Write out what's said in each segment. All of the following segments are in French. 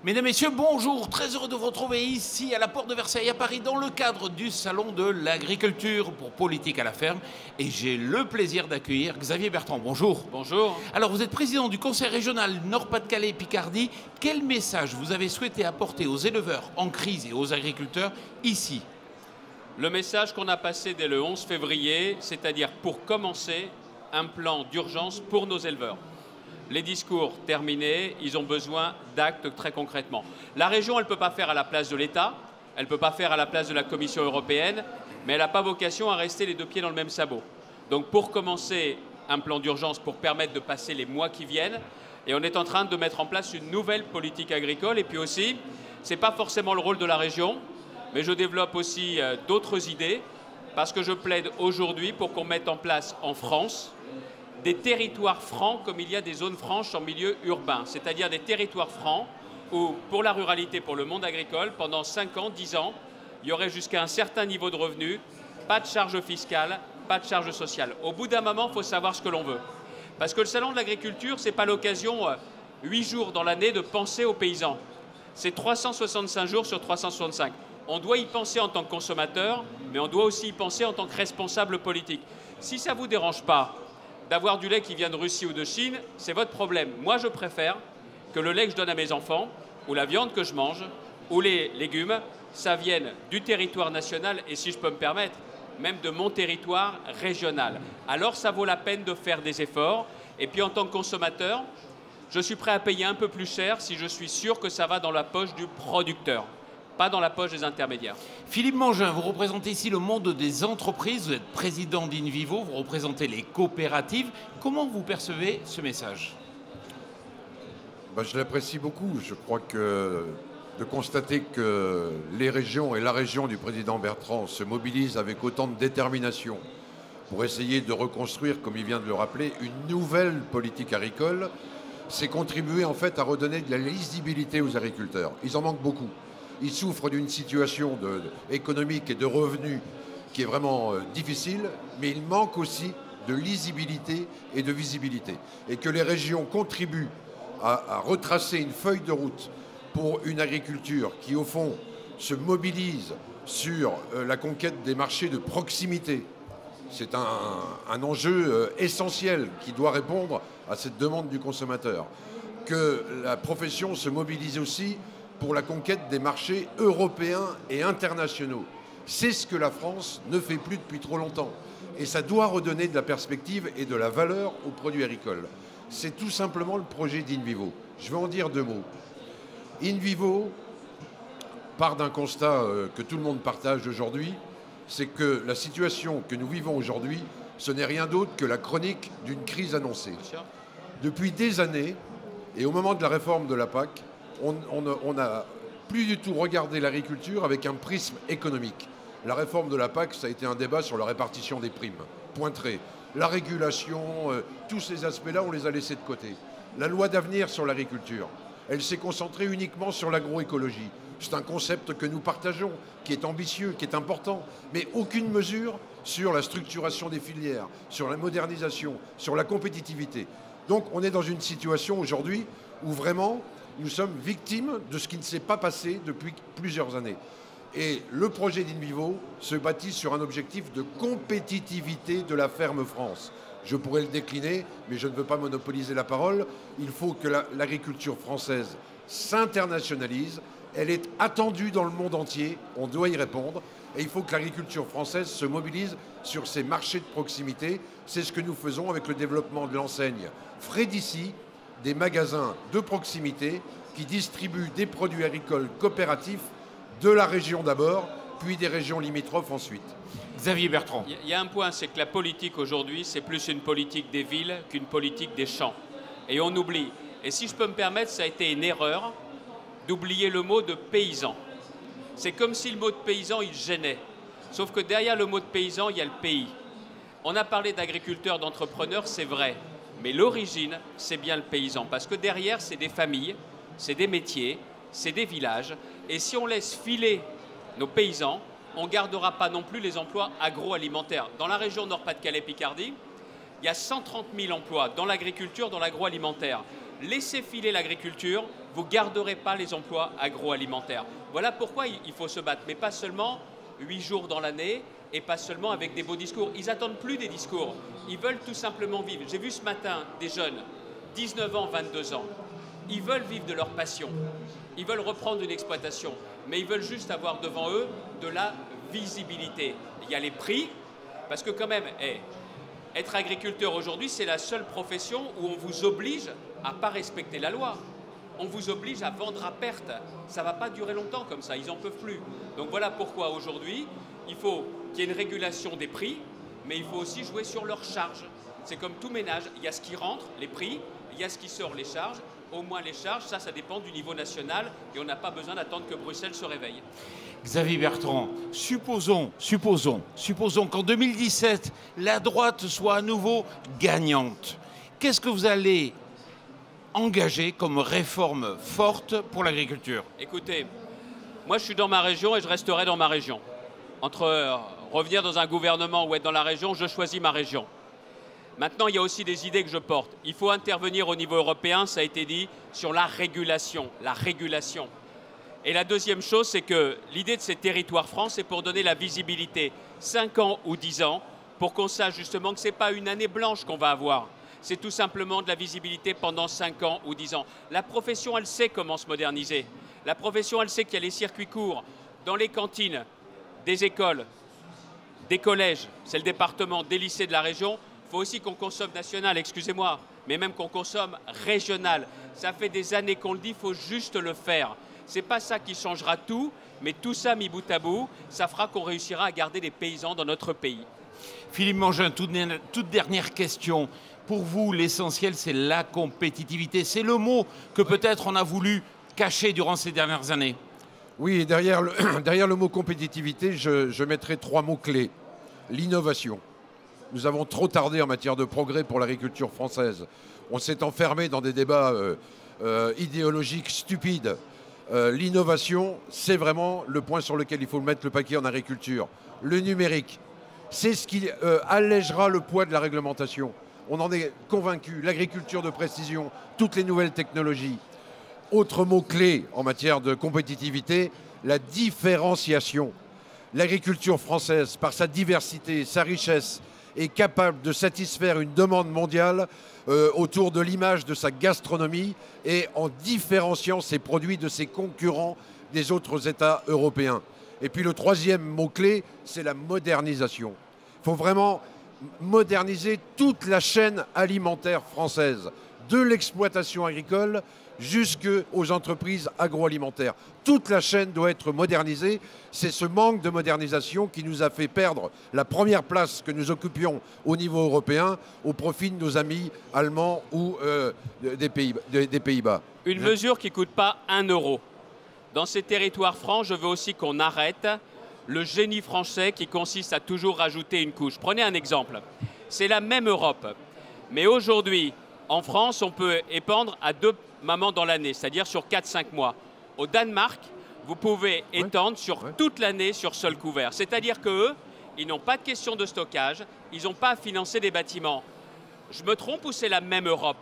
Mesdames, Messieurs, bonjour. Très heureux de vous retrouver ici à la Porte de Versailles à Paris dans le cadre du Salon de l'Agriculture pour Politique à la Ferme. Et j'ai le plaisir d'accueillir Xavier Bertrand. Bonjour. Bonjour. Alors, vous êtes président du Conseil régional Nord-Pas-de-Calais-Picardie. Quel message vous avez souhaité apporter aux éleveurs en crise et aux agriculteurs ici? Le message qu'on a passé dès le 11 février, c'est-à-dire pour commencer, un plan d'urgence pour nos éleveurs. Les discours terminés, ils ont besoin d'actes très concrètement. La région, elle ne peut pas faire à la place de l'État, elle ne peut pas faire à la place de la Commission européenne, mais elle n'a pas vocation à rester les deux pieds dans le même sabot. Donc pour commencer, un plan d'urgence pour permettre de passer les mois qui viennent, et on est en train de mettre en place une nouvelle politique agricole, et puis aussi, ce n'est pas forcément le rôle de la région, mais je développe aussi d'autres idées, parce que je plaide aujourd'hui pour qu'on mette en place en France des territoires francs comme il y a des zones franches en milieu urbain, c'est-à-dire des territoires francs où, pour la ruralité, pour le monde agricole, pendant 5 ans, 10 ans, il y aurait jusqu'à un certain niveau de revenus, pas de charge fiscale, pas de charge sociale. Au bout d'un moment, il faut savoir ce que l'on veut. Parce que le salon de l'agriculture, ce n'est pas l'occasion, 8 jours dans l'année, de penser aux paysans. C'est 365 jours sur 365. On doit y penser en tant que consommateur, mais on doit aussi y penser en tant que responsable politique. Si ça ne vous dérange pas d'avoir du lait qui vient de Russie ou de Chine, c'est votre problème. Moi, je préfère que le lait que je donne à mes enfants, ou la viande que je mange, ou les légumes, ça vienne du territoire national et, si je peux me permettre, même de mon territoire régional. Alors, ça vaut la peine de faire des efforts. Et puis, en tant que consommateur, je suis prêt à payer un peu plus cher si je suis sûr que ça va dans la poche du producteur, pas dans la poche des intermédiaires. Philippe Mangin, vous représentez ici le monde des entreprises, vous êtes président d'Invivo, vous représentez les coopératives. Comment vous percevez ce message? Je l'apprécie beaucoup. Je crois que de constater que les régions et la région du président Bertrand se mobilisent avec autant de détermination pour essayer de reconstruire, comme il vient de le rappeler, une nouvelle politique agricole, c'est contribuer en fait à redonner de la lisibilité aux agriculteurs. Ils en manquent beaucoup. Ils souffrent d'une situation économique et de revenus qui est vraiment difficile, mais il manque aussi de lisibilité et de visibilité. Et que les régions contribuent à retracer une feuille de route pour une agriculture qui, au fond, se mobilise sur la conquête des marchés de proximité. C'est un enjeu essentiel qui doit répondre à cette demande du consommateur. Que la profession se mobilise aussi pour la conquête des marchés européens et internationaux. C'est ce que la France ne fait plus depuis trop longtemps. Et ça doit redonner de la perspective et de la valeur aux produits agricoles. C'est tout simplement le projet d'Invivo. Je vais en dire 2 mots. Invivo part d'un constat que tout le monde partage aujourd'hui, c'est que la situation que nous vivons aujourd'hui, ce n'est rien d'autre que la chronique d'une crise annoncée. Depuis des années, et au moment de la réforme de la PAC, on n'a plus du tout regardé l'agriculture avec un prisme économique. La réforme de la PAC, ça a été un débat sur la répartition des primes, pointré. La régulation, tous ces aspects-là, on les a laissés de côté. La loi d'avenir sur l'agriculture, elle s'est concentrée uniquement sur l'agroécologie. C'est un concept que nous partageons, qui est ambitieux, qui est important, mais aucune mesure sur la structuration des filières, sur la modernisation, sur la compétitivité. Donc on est dans une situation aujourd'hui où vraiment nous sommes victimes de ce qui ne s'est pas passé depuis plusieurs années. Et le projet d'Invivo se bâtit sur un objectif de compétitivité de la ferme France. Je pourrais le décliner, mais je ne veux pas monopoliser la parole. Il faut que l'agriculture française s'internationalise. Elle est attendue dans le monde entier, on doit y répondre. Et il faut que l'agriculture française se mobilise sur ces marchés de proximité. C'est ce que nous faisons avec le développement de l'enseigne Frédicie, des magasins de proximité qui distribuent des produits agricoles coopératifs de la région d'abord, puis des régions limitrophes ensuite. Xavier Bertrand. Il y a un point, c'est que la politique aujourd'hui, c'est plus une politique des villes qu'une politique des champs. Et on oublie. Et si je peux me permettre, ça a été une erreur d'oublier le mot de paysan. C'est comme si le mot de paysan, il gênait. Sauf que derrière le mot de paysan, il y a le pays. On a parlé d'agriculteurs, d'entrepreneurs, c'est vrai. Mais l'origine, c'est bien le paysan. Parce que derrière, c'est des familles, c'est des métiers, c'est des villages. Et si on laisse filer nos paysans, on ne gardera pas non plus les emplois agroalimentaires. Dans la région Nord-Pas-de-Calais-Picardie, il y a 130 000 emplois dans l'agriculture, dans l'agroalimentaire. Laissez filer l'agriculture, vous ne garderez pas les emplois agroalimentaires. Voilà pourquoi il faut se battre, mais pas seulement 8 jours dans l'année et pas seulement avec des beaux discours. Ils n'attendent plus des discours, ils veulent tout simplement vivre. J'ai vu ce matin des jeunes, 19 ans, 22 ans, ils veulent vivre de leur passion, ils veulent reprendre une exploitation, mais ils veulent juste avoir devant eux de la visibilité. Il y a les prix, parce que quand même, être agriculteur aujourd'hui, c'est la seule profession où on vous oblige à ne pas respecter la loi. On vous oblige à vendre à perte. Ça ne va pas durer longtemps comme ça, ils n'en peuvent plus. Donc voilà pourquoi aujourd'hui, il faut qu'il y ait une régulation des prix, mais il faut aussi jouer sur leurs charges. C'est comme tout ménage, il y a ce qui rentre, les prix, il y a ce qui sort, les charges. Au moins les charges, ça dépend du niveau national et on n'a pas besoin d'attendre que Bruxelles se réveille. Xavier Bertrand, supposons qu'en 2017, la droite soit à nouveau gagnante. Qu'est-ce que vous allez engager comme réforme forte pour l'agriculture? Écoutez, moi je suis dans ma région et je resterai dans ma région. Entre revenir dans un gouvernement ou être dans la région, je choisis ma région. Maintenant, il y a aussi des idées que je porte. Il faut intervenir au niveau européen, ça a été dit, sur la régulation. Et la deuxième chose, c'est que l'idée de ces territoires France, c'est pour donner la visibilité 5 ans ou 10 ans, pour qu'on sache justement que ce n'est pas une année blanche qu'on va avoir. C'est tout simplement de la visibilité pendant 5 ans ou 10 ans. La profession, elle sait comment se moderniser. La profession, elle sait qu'il y a les circuits courts dans les cantines, des écoles, des collèges, c'est le département, des lycées de la région. Il faut aussi qu'on consomme national, excusez-moi, mais même qu'on consomme régional. Ça fait des années qu'on le dit, il faut juste le faire. Ce n'est pas ça qui changera tout, mais tout ça mis bout à bout, ça fera qu'on réussira à garder des paysans dans notre pays. Philippe Mangin, toute dernière question. Pour vous, l'essentiel, c'est la compétitivité. C'est le mot que peut-être on a voulu cacher durant ces dernières années. Oui, et derrière le mot compétitivité, je mettrai 3 mots clés. L'innovation. Nous avons trop tardé en matière de progrès pour l'agriculture française. On s'est enfermé dans des débats idéologiques stupides. L'innovation, c'est vraiment le point sur lequel il faut mettre le paquet en agriculture. Le numérique, c'est ce qui allègera le poids de la réglementation. On en est convaincu. L'agriculture de précision, toutes les nouvelles technologies. Autre mot-clé en matière de compétitivité, la différenciation. L'agriculture française, par sa diversité, sa richesse, est capable de satisfaire une demande mondiale autour de l'image de sa gastronomie et en différenciant ses produits de ses concurrents des autres États européens. Et puis le troisième mot-clé, c'est la modernisation. Il faut vraiment moderniser toute la chaîne alimentaire française, de l'exploitation agricole jusqu'aux entreprises agroalimentaires. Toute la chaîne doit être modernisée. C'est ce manque de modernisation qui nous a fait perdre la première place que nous occupions au niveau européen au profit de nos amis allemands ou des Pays-Bas. Une mesure qui ne coûte pas 1 euro. Dans ces territoires francs, je veux aussi qu'on arrête le génie français qui consiste à toujours rajouter une couche. Prenez un exemple. C'est la même Europe. Mais aujourd'hui, en France, on peut épandre à 2 mamans dans l'année, c'est-à-dire sur 4-5 mois. Au Danemark, vous pouvez étendre sur toute l'année sur sol couvert. C'est-à-dire qu'eux, ils n'ont pas de question de stockage, ils n'ont pas à financer des bâtiments. Je me trompe ou c'est la même Europe?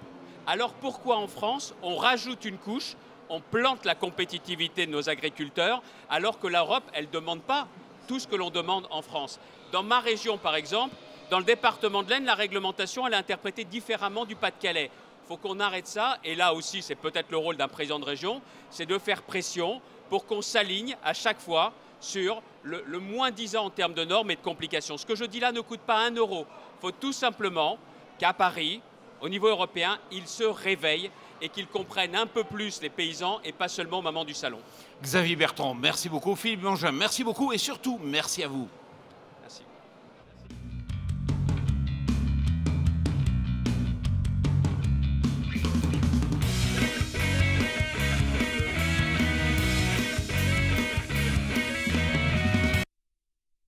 Alors pourquoi en France, on rajoute une couche, on plante la compétitivité de nos agriculteurs, alors que l'Europe, elle ne demande pas tout ce que l'on demande en France? Dans ma région, par exemple, dans le département de l'Aisne, la réglementation, elle est interprétée différemment du Pas-de-Calais. Il faut qu'on arrête ça, et là aussi, c'est peut-être le rôle d'un président de région, c'est de faire pression pour qu'on s'aligne à chaque fois sur le moins-disant en termes de normes et de complications. Ce que je dis là ne coûte pas 1 euro. Il faut tout simplement qu'à Paris, au niveau européen, ils se réveillent et qu'ils comprennent un peu plus les paysans et pas seulement au moment du salon. Xavier Bertrand, merci beaucoup. Philippe Mangin, merci beaucoup et surtout, merci à vous.